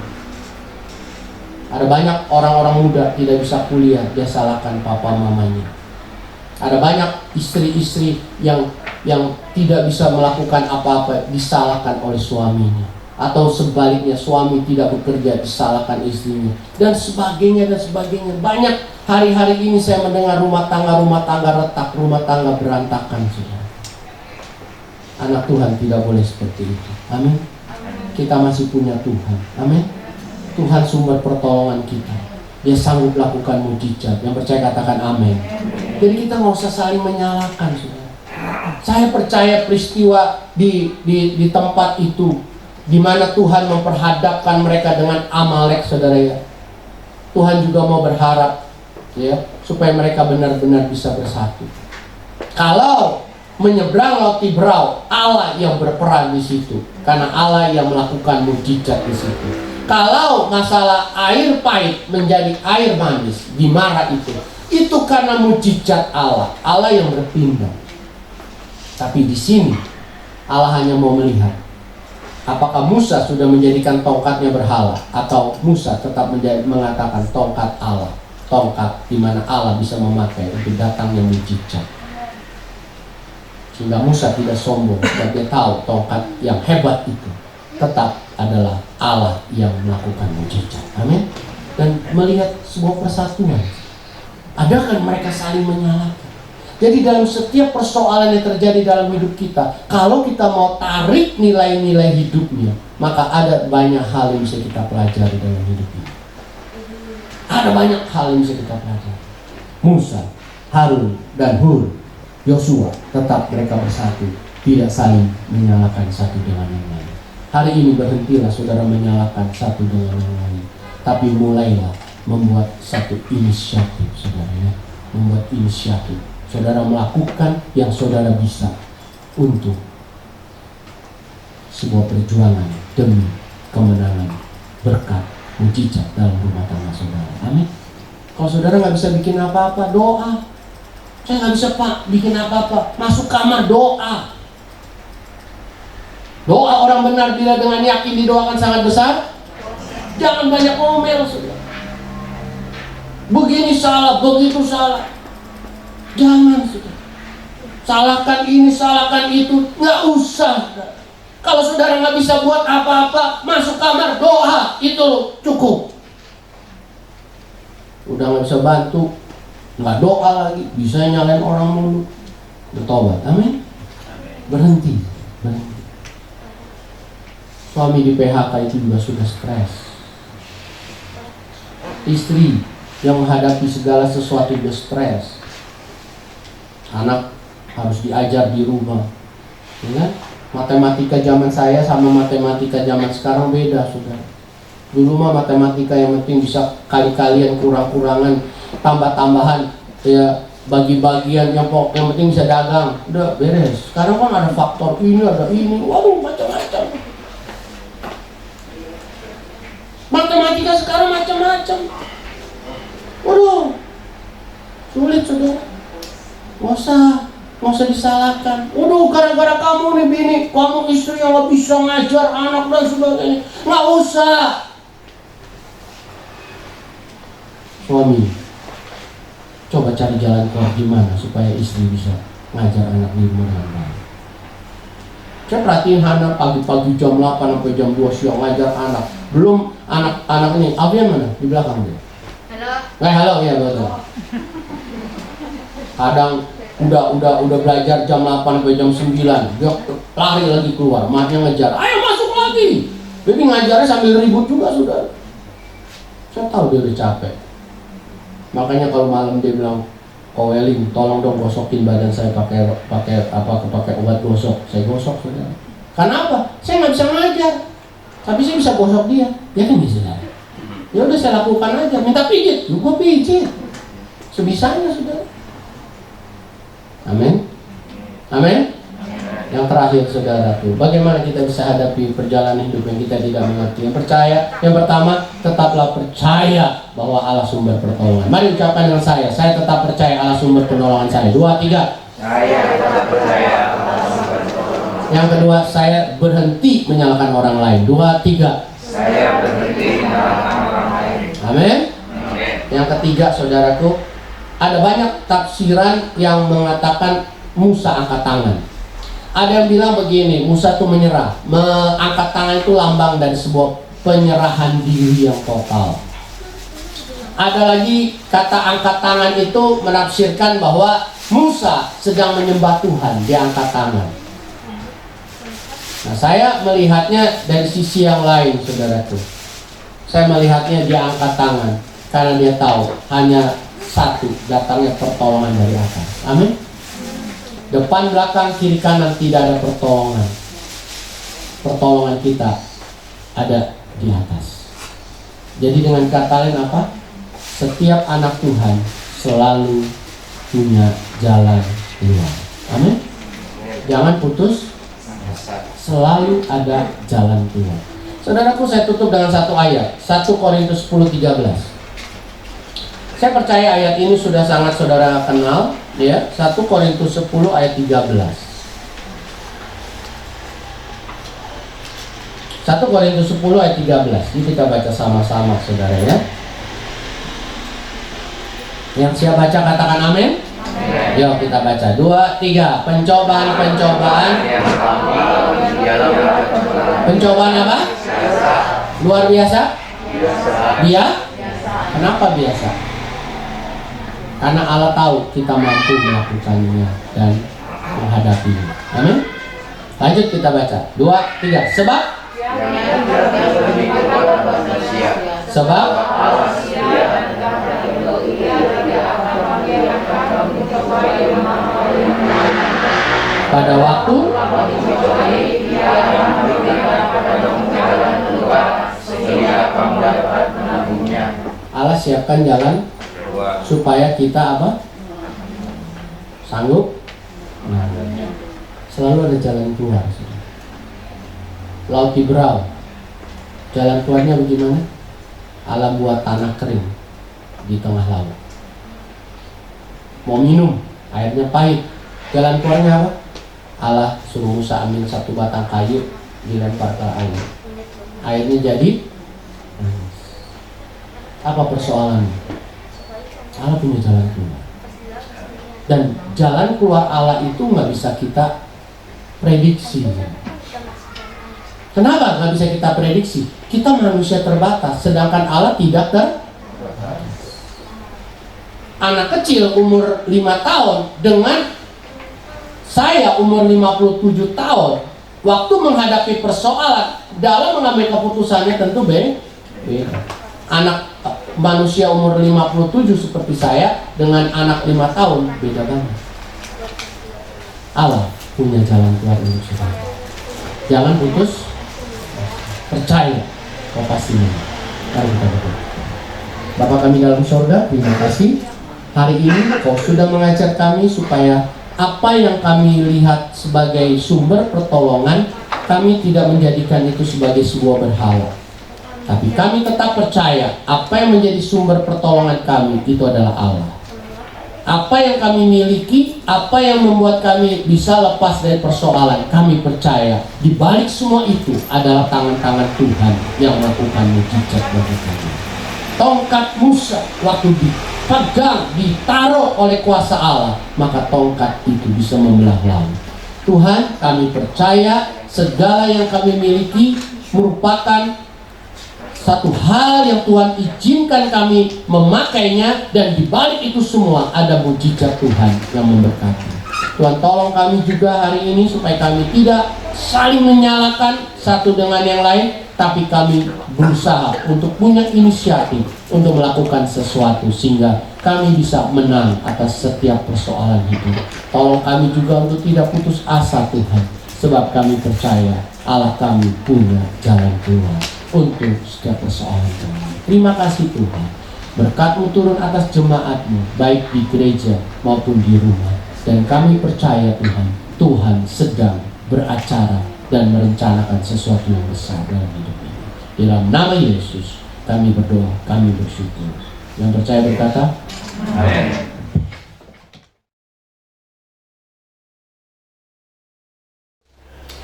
Ada banyak orang-orang muda tidak bisa kuliah, dia salahkan papa mamanya. Ada banyak istri-istri yang tidak bisa melakukan apa-apa, disalahkan oleh suaminya. Atau sebaliknya suami tidak bekerja, disalahkan istrinya, dan sebagainya dan sebagainya. Banyak hari-hari ini saya mendengar rumah tangga retak, rumah tangga berantakan, saudara. Anak Tuhan tidak boleh seperti itu. Amin. Kita masih punya Tuhan. Amin. Tuhan sumber pertolongan kita. Dia sanggup lakukan mujizat. Yang percaya katakan amin. Jadi kita nggak usah saling menyalahkan, saudara. Saya percaya peristiwa di tempat itu, di mana Tuhan memperhadapkan mereka dengan Amalek, saudara ya. Tuhan juga mau berharap ya supaya mereka benar-benar bisa bersatu. Kalau menyeberang laut Tiberau, Allah yang berperan di situ, karena Allah yang melakukan mujizat di situ. Kalau masalah air pahit menjadi air manis di Mara itu karena mujizat Allah, Allah yang bertindak. Tapi di sini Allah hanya mau melihat apakah Musa sudah menjadikan tongkatnya berhala, atau Musa tetap mengatakan tongkat Allah, tongkat di mana Allah bisa memakai untuk datangnya mujizat. Sehingga Musa tidak sombong, dan dia tahu tongkat yang hebat itu tetap adalah Allah yang melakukan mujizat. Amin. Dan melihat sebuah persatuan. Adakah mereka saling menyalahkan? Jadi dalam setiap persoalan yang terjadi dalam hidup kita, kalau kita mau tarik nilai-nilai hidupnya, maka ada banyak hal yang bisa kita pelajari dalam hidup ini. Ada banyak hal yang bisa kita pelajari. Musa, Harun, dan Hur, Yosua, tetap mereka bersatu, tidak saling menyalahkan satu dengan yang lain. Hari ini berhentilah saudara menyalahkan satu dengan yang lain, tapi mulailah membuat satu inisiatif, saudara ya. Membuat inisiatif. Saudara melakukan yang saudara bisa untuk sebuah perjuangan demi kemenangan, berkat, mujizat dalam rumah tangga saudara. Amin. Kalau saudara nggak bisa bikin apa-apa, doa. Saya nggak bisa Pak bikin apa-apa, masuk kamar doa. Doa orang benar bila dengan yakin didoakan sangat besar. Jangan banyak ngomel, saudara. Begini salah, begitu salah. Jangan, saudara. Salahkan ini, salahkan itu, nggak usah, saudara. Kalau saudara nggak bisa buat apa-apa, masuk kamar doa, itu cukup. Udah nggak bisa bantu, nggak doa lagi, bisa nyalain orang mulu. Bertobat, amin. Berhenti. Suami di PHK itu juga sudah stres. Istri yang menghadapi segala sesuatu juga stres. Anak harus diajar di rumah, ya kan? Matematika zaman saya sama matematika zaman sekarang beda, saudara. Dulu mah matematika yang penting bisa kali-kalian, kurang-kurangan, tambah-tambahan, ya bagi-bagian, yang penting bisa dagang, udah beres. Sekarang kan ada faktor ini, ada ini, waduh macam-macam. Matematika sekarang macam-macam. Waduh, sulit, saudara. Nggak usah disalahkan. Waduh, gara-gara kamu nih bini, kamu istri yang nggak bisa ngajar anak dan sebagainya. Nggak usah. Suami, coba cari jalan keluar gimana supaya istri bisa ngajar anak di rumah dengan baik. Saya perhatiin Hana pagi-pagi jam 8 sampai jam 2 siang ngajar anak. Belum anak-anak ini, Alfian mana? Di belakang dia. Halo. Halo, ya betul. Kadang udah belajar jam 8 sampai jam 9, dia lari lagi keluar, maknya ngejar, ayo masuk lagi. Jadi ngajarnya sambil ribut juga, saudara. Saya tahu dia udah capek. Makanya kalau malam dia bilang, Koweling, tolong dong gosokin badan saya pakai obat gosok. Saya gosok, saudara. Karena apa? Saya nggak bisa ngajar, tapi saya bisa gosok dia. Ya kan bisa, saudara. Ya udah saya lakukan aja. Minta pijit, gua pijit. Sebisanya, saudara. Amin. Amin. Yang terakhir, saudaraku, bagaimana kita bisa hadapi perjalanan hidup yang kita tidak mengerti? Yang percaya, yang pertama, tetaplah percaya bahwa Allah sumber pertolongan. Mari ucapkan dengan saya tetap percaya Allah sumber penolongan saya. 2, 3. Saya tetap percaya Allah sumber pertolongan. Yang kedua, saya berhenti menyalahkan orang lain. 2, 3. Saya berhenti menyalahkan orang lain. Amin. Amin. Yang ketiga, saudaraku, ada banyak tafsiran yang mengatakan Musa angkat tangan. Ada yang bilang begini, Musa itu menyerah. Angkat tangan itu lambang dari sebuah penyerahan diri yang total. Ada lagi kata angkat tangan itu menafsirkan bahwa Musa sedang menyembah Tuhan, dia angkat tangan. Nah, saya melihatnya dari sisi yang lain, saudaraku. Saya melihatnya dia angkat tangan karena dia tahu hanya satu, datangnya pertolongan dari atas. Amin. Depan, belakang, kiri, kanan tidak ada pertolongan. Pertolongan kita ada di atas. Jadi dengan kata lain apa? Setiap anak Tuhan selalu punya jalan keluar. Amin. Jangan putus, selalu ada jalan keluar. Saudaraku, saya tutup dengan satu ayat, 1 Korintus 10:13. Saya percaya ayat ini sudah sangat saudara kenal, ya. 1 Korintus 10 ayat 13. 1 Korintus 10 ayat 13. Ini kita baca sama-sama, saudara, ya. Yang siap baca katakan amin. Yuk kita baca 2, 3. Pencobaan Pencobaan apa? Luar biasa? Kenapa biasa? Karena Allah tahu kita mampu melakukannya dan menghadapinya. Amin. Lanjut kita baca 2, 3. Sebab pada waktu Allah siapkan jalan supaya kita apa? Sanggup. Nah, selalu ada jalan keluar. Laut Gibraltar, jalan keluarnya bagaimana? Allah buat tanah kering di tengah laut. Mau minum, airnya pahit. Jalan keluarnya apa? Allah suruh Musa ambil satu batang kayu, dilempar ke air. Airnya jadi apa persoalannya? Allah punya jalan keluar. Dan jalan keluar Allah itu nggak bisa kita prediksi. Kenapa nggak bisa kita prediksi? Kita manusia terbatas, sedangkan Allah tidak terbatas. Anak kecil umur 5 tahun dengan saya umur 57 tahun, waktu menghadapi persoalan dalam mengambil keputusannya tentu beda. Anak manusia umur 57 seperti saya dengan anak 5 tahun beda banget. Allah punya jalan keluar untuk saudara. Jangan putus, percaya kau pasti menang. Mari kita berdoa. Bapa kami dalam surga, terima kasih hari ini kau sudah mengajar kami supaya apa yang kami lihat sebagai sumber pertolongan, kami tidak menjadikan itu sebagai sebuah berhala. Tapi kami tetap percaya apa yang menjadi sumber pertolongan kami itu adalah Allah. Apa yang kami miliki, apa yang membuat kami bisa lepas dari persoalan, kami percaya di balik semua itu adalah tangan-tangan Tuhan yang melakukan mujizat bagi kami. Tongkat Musa waktu dipegang, ditaruh oleh kuasa Allah, maka tongkat itu bisa membelah laut. Tuhan, kami percaya segala yang kami miliki merupakan satu hal yang Tuhan izinkan kami memakainya, dan di balik itu semua ada mujizat Tuhan yang memberkati. Tuhan tolong kami juga hari ini supaya kami tidak saling menyalahkan satu dengan yang lain, tapi kami berusaha untuk punya inisiatif untuk melakukan sesuatu sehingga kami bisa menang atas setiap persoalan hidup. Tolong kami juga untuk tidak putus asa Tuhan, sebab kami percaya Allah kami punya jalan keluar untuk setiap persoalan kami. Terima kasih Tuhan. Berkat-Mu turun atas jemaat-Mu, baik di gereja maupun di rumah. Dan kami percaya Tuhan, Tuhan sedang beracara dan merencanakan sesuatu yang besar dalam hidup ini. Dalam nama Yesus kami berdoa, kami bersyukur. Yang percaya berkata, amin.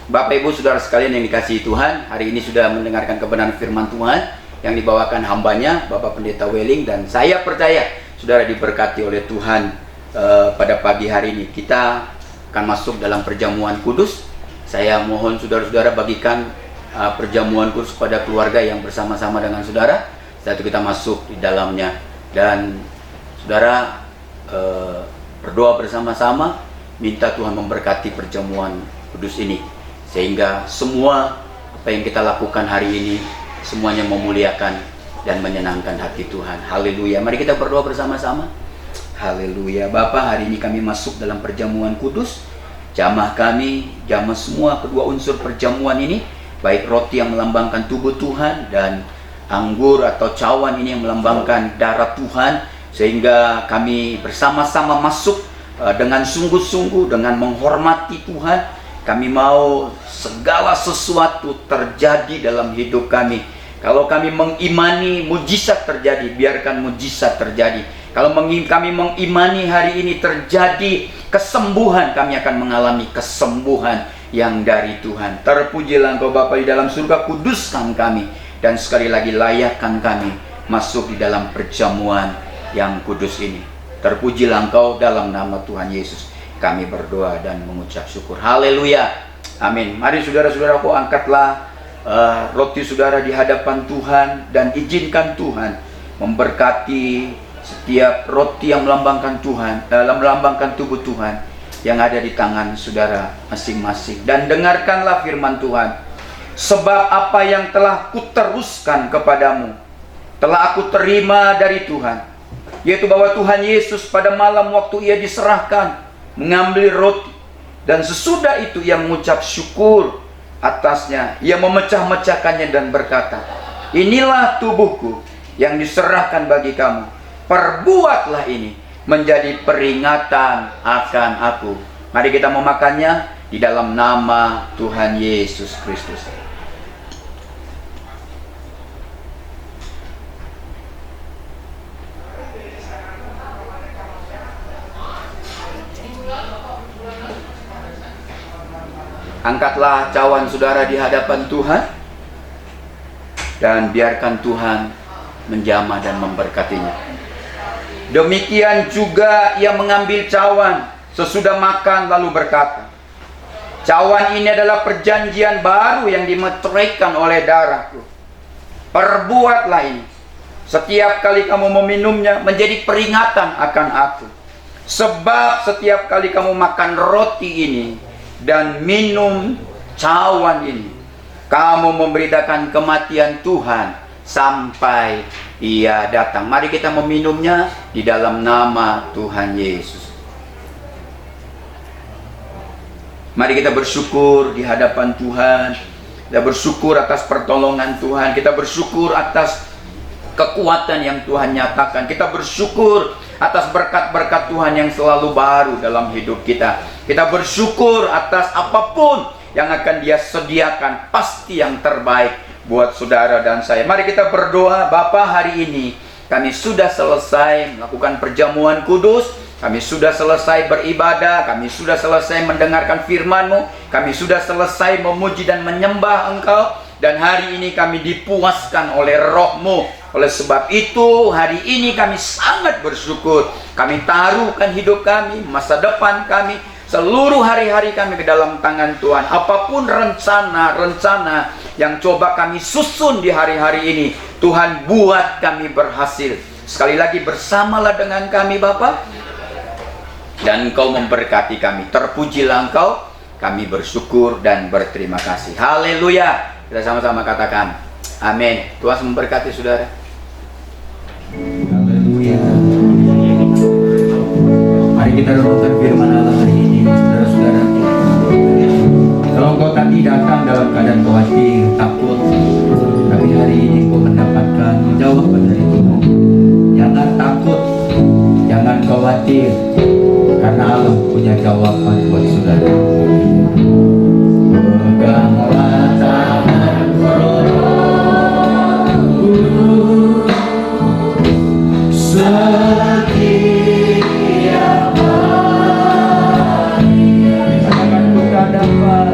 Bapak Ibu Saudara sekalian yang dikasihi Tuhan, hari ini sudah mendengarkan kebenaran firman Tuhan yang dibawakan hambanya Bapak Pendeta Welling, dan saya percaya saudara diberkati oleh Tuhan pada pagi hari ini. Kita akan masuk dalam perjamuan kudus. Saya mohon saudara-saudara bagikan perjamuan kudus pada keluarga yang bersama-sama dengan saudara. Setelah itu kita masuk di dalamnya. Dan saudara berdoa bersama-sama, minta Tuhan memberkati perjamuan kudus ini, sehingga semua apa yang kita lakukan hari ini semuanya memuliakan dan menyenangkan hati Tuhan. Haleluya. Mari kita berdoa bersama-sama. Haleluya. Bapa, hari ini kami masuk dalam perjamuan kudus. Jamah kami, jamah semua kedua unsur perjamuan ini, baik roti yang melambangkan tubuh Tuhan dan anggur atau cawan ini yang melambangkan darah Tuhan, sehingga kami bersama-sama masuk dengan sungguh-sungguh, dengan menghormati Tuhan. Kami mau segala sesuatu terjadi dalam hidup kami. Kalau kami mengimani mujizat terjadi, biarkan mujizat terjadi. Kalau kami mengimani hari ini terjadi kesembuhan, kami akan mengalami kesembuhan yang dari Tuhan. Terpujilah Engkau Bapa di dalam surga, kuduskan kami. Dan sekali lagi layakkan kami masuk di dalam perjamuan yang kudus ini. Terpujilah Engkau, dalam nama Tuhan Yesus kami berdoa dan mengucap syukur. Haleluya. Amin. Mari saudara-saudaraku, angkatlah roti saudara di hadapan Tuhan dan izinkan Tuhan memberkati setiap roti yang melambangkan Tuhan, melambangkan tubuh Tuhan yang ada di tangan saudara masing-masing. Dan dengarkanlah firman Tuhan. Sebab apa yang telah kuteruskan kepadamu telah aku terima dari Tuhan, yaitu bahwa Tuhan Yesus pada malam waktu ia diserahkan mengambil roti, dan sesudah itu ia mengucap syukur atasnya, ia memecah-mecahkannya dan berkata, inilah tubuhku yang diserahkan bagi kamu, perbuatlah ini menjadi peringatan akan aku. Mari kita memakannya di dalam nama Tuhan Yesus Kristus. Angkatlah cawan saudara di hadapan Tuhan dan biarkan Tuhan menjamah dan memberkatinya. Demikian juga ia mengambil cawan sesudah makan lalu berkata, cawan ini adalah perjanjian baru yang dimeteraikan oleh darahku. Perbuatlah ini setiap kali kamu meminumnya menjadi peringatan akan aku. Sebab setiap kali kamu makan roti ini dan minum cawan ini, kamu memberitakan kematian Tuhan sampai ia datang. Mari kita meminumnya di dalam nama Tuhan Yesus. Mari kita bersyukur di hadapan Tuhan. Kita bersyukur atas pertolongan Tuhan. Kita bersyukur atas kekuatan yang Tuhan nyatakan. Kita bersyukur atas berkat-berkat Tuhan yang selalu baru dalam hidup kita. Kita bersyukur atas apapun yang akan Dia sediakan, pasti yang terbaik buat saudara dan saya. Mari kita berdoa. Bapa, hari ini kami sudah selesai melakukan perjamuan kudus. Kami sudah selesai beribadah. Kami sudah selesai mendengarkan firman-Mu. Kami sudah selesai memuji dan menyembah Engkau. Dan hari ini kami dipuaskan oleh Roh-Mu. Oleh sebab itu hari ini kami sangat bersyukur. Kami taruhkan hidup kami, masa depan kami, seluruh hari-hari kami ke dalam tangan Tuhan. Apapun rencana-rencana yang coba kami susun di hari-hari ini, Tuhan buat kami berhasil. Sekali lagi, bersamalah dengan kami Bapa, dan Engkau memberkati kami. Terpujilah Engkau. Kami bersyukur dan berterima kasih. Haleluya. Kita sama-sama katakan amin. Tuhan memberkati saudara. Haleluya. Mari kita renungkan firman Allah hari ini, saudara-saudara. Kalau engkau tadi datang dalam keadaan khawatir, takut, tapi hari ini engkau mendapatkan jawaban dari Tuhan. Jangan takut, jangan khawatir, karena Allah punya jawaban buat saudara. Peganglah tanganku, setiap hari, akan ku tak dapat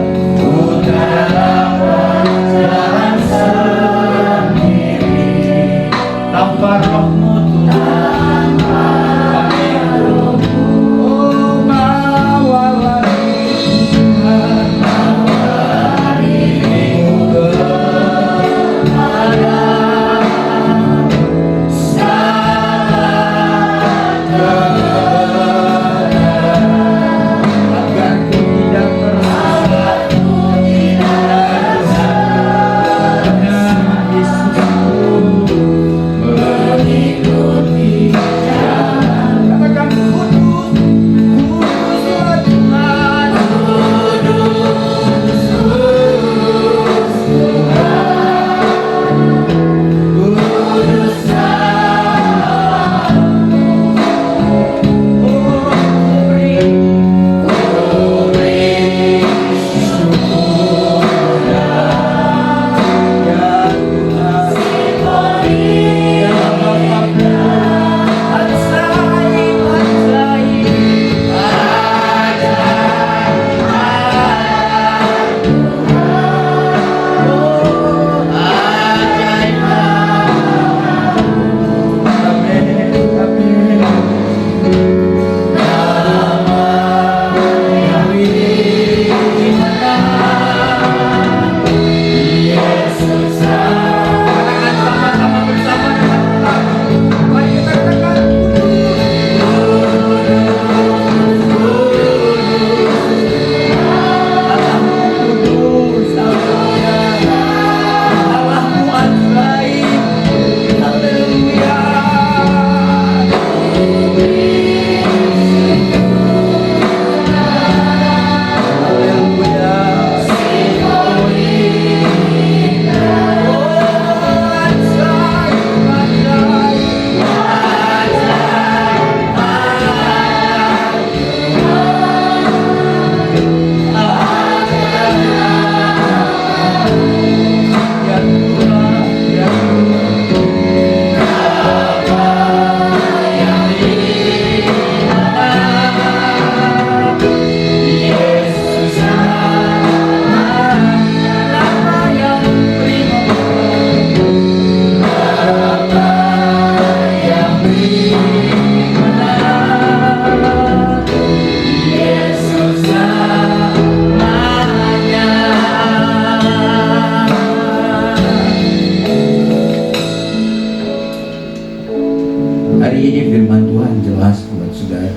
hari ini firman Tuhan jelas buat saudara,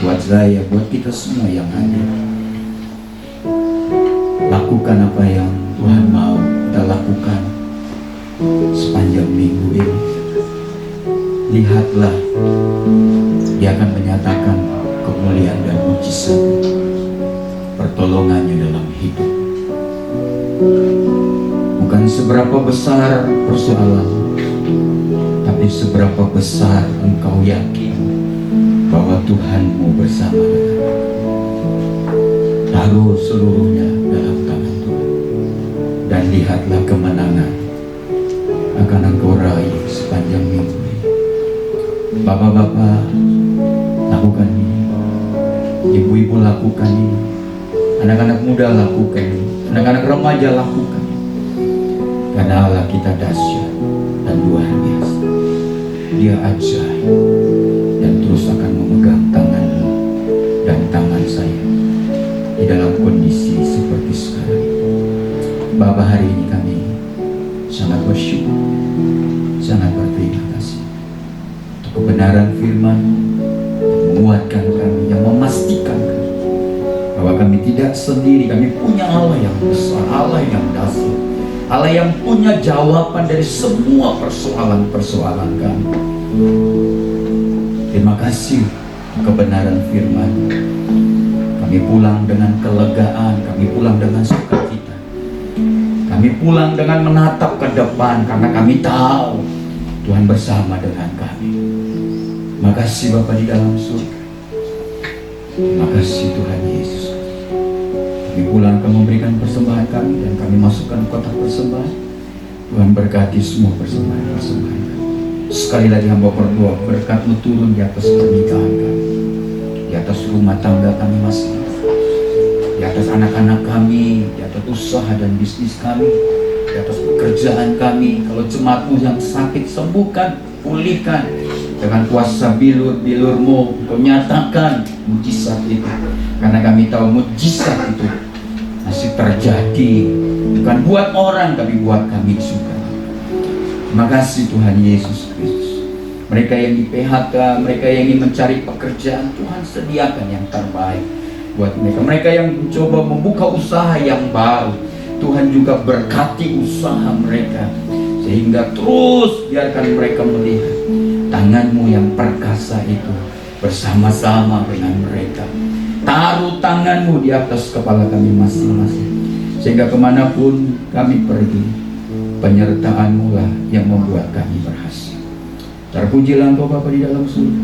buat saya, buat kita semua yang hadir. Lakukan apa yang Tuhan mau kita lakukan sepanjang minggu ini. Lihatlah, Dia akan menyatakan kemuliaan dan mujizat pertolongannya dalam hidup. Bukan seberapa besar persoalan, tapi seberapa besar engkau yakin bahwa Tuhanmu bersama denganmu. Taruh seluruhnya dalam tangan Tuhan, dan lihatlah kemenangan akan engkau raih sepanjang minggu ini. Bapak-bapak, lakukan ini. Ibu-ibu lakukan ini. Anak-anak muda lakukan ini. Anak-anak remaja lakukan ini. Karena Allah kita dahsyat dan luar biasa. Dia ajaib dan terus akan memegang tanganmu dan tangan saya di dalam kondisi seperti sekarang. Bapak, hari ini kami sangat bersyukur, sangat berterima kasih untuk kebenaran firman yang menguatkan kami, yang memastikan kami bahwa kami tidak sendiri. Kami punya Allah yang besar, Allah yang dahsyat, Allah yang punya jawaban dari semua persoalan-persoalan kami. Terima kasih kebenaran firman. Kami pulang dengan kelegaan, kami pulang dengan sukacita, kami pulang dengan menatap ke depan karena kami tahu Tuhan bersama dengan kami. Terima kasih Bapa di dalam surga. Terima kasih Tuhan Yesus. Kami pulang akan memberikan persembahan kami dan kami masukkan kotak persembahan. Tuhan berkati semua persembahan-persembahan kami. Sekali lagi hamba berdoa, berkat-Mu turun di atas pernikahan kami, di atas rumah tangga kami masing-masing, di atas anak-anak kami, di atas usaha dan bisnis kami, di atas pekerjaan kami. Kalau jemaat-Mu yang sakit, sembuhkan, pulihkan dengan kuasa bilur-bilur-Mu. Kau nyatakan mujizat itu, karena kami tahu mujizat itu masih terjadi, bukan buat orang tapi buat kami juga. Terima kasih Tuhan Yesus Kristus. Mereka yang di PHK, mereka yang ingin mencari pekerjaan, Tuhan sediakan yang terbaik buat mereka. Mereka yang mencoba membuka usaha yang baru, Tuhan juga berkati usaha mereka, sehingga terus biarkan mereka melihat tangan-Mu yang perkasa itu bersama-sama dengan mereka. Taruh tangan-Mu di atas kepala kami masing-masing, sehingga kemanapun kami pergi, penyertaan-Mu lah yang membuat kami berhasil. Terpujilah Engkau Bapa di dalam surga.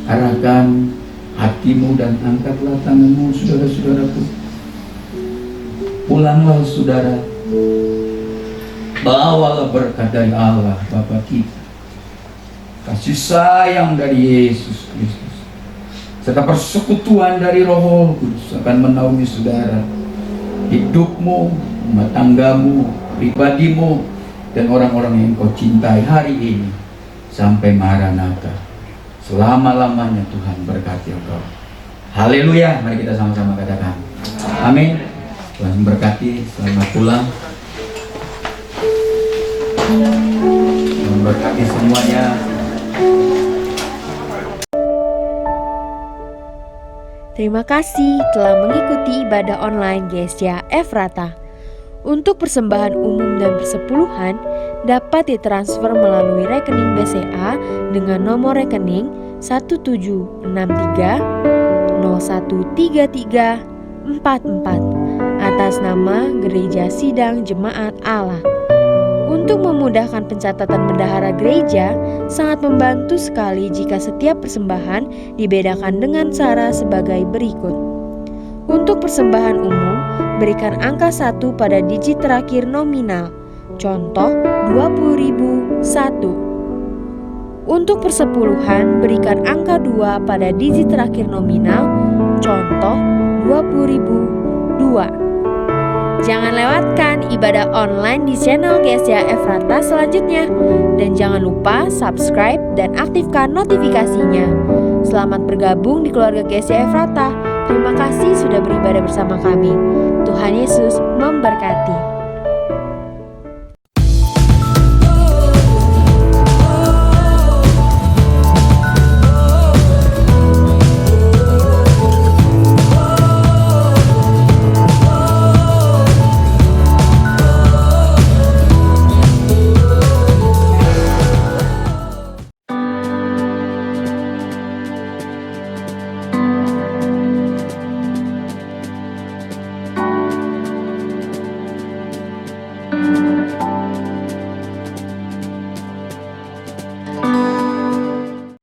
Arahkan hatimu dan angkatlah tanganmu, saudara-saudaraku. Pulanglah saudara, bawalah berkat dari Allah Bapa kita, kasih sayang dari Yesus Kristus, serta persekutuan dari Roh Kudus akan menaungi saudara, hidupmu, rumah tanggamu, pribadimu, dan orang-orang yang kau cintai hari ini sampai Maranatha. Selama-lamanya Tuhan berkati engkau. Haleluya. Mari kita sama-sama katakan amin. Tuhan berkati. Selamat pulang. Tuhan berkati semuanya. Terima kasih telah mengikuti ibadah online GSJ Efrata. Untuk persembahan umum dan persepuluhan dapat ditransfer melalui rekening BCA dengan nomor rekening 1763013344 atas nama Gereja Sidang Jemaat Allah. Untuk memudahkan pencatatan bendahara gereja, sangat membantu sekali jika setiap persembahan dibedakan dengan cara sebagai berikut. Untuk persembahan umum, berikan angka 1 pada digit terakhir nominal. Contoh 20.001. Untuk persepuluhan, berikan angka 2 pada digit terakhir nominal. Contoh 20.002. Jangan lewatkan ibadah online di channel GSJ Efrata selanjutnya. Dan jangan lupa subscribe dan aktifkan notifikasinya. Selamat bergabung di keluarga GSJ Efrata. Terima kasih sudah beribadah bersama kami. Tuhan Yesus memberkati.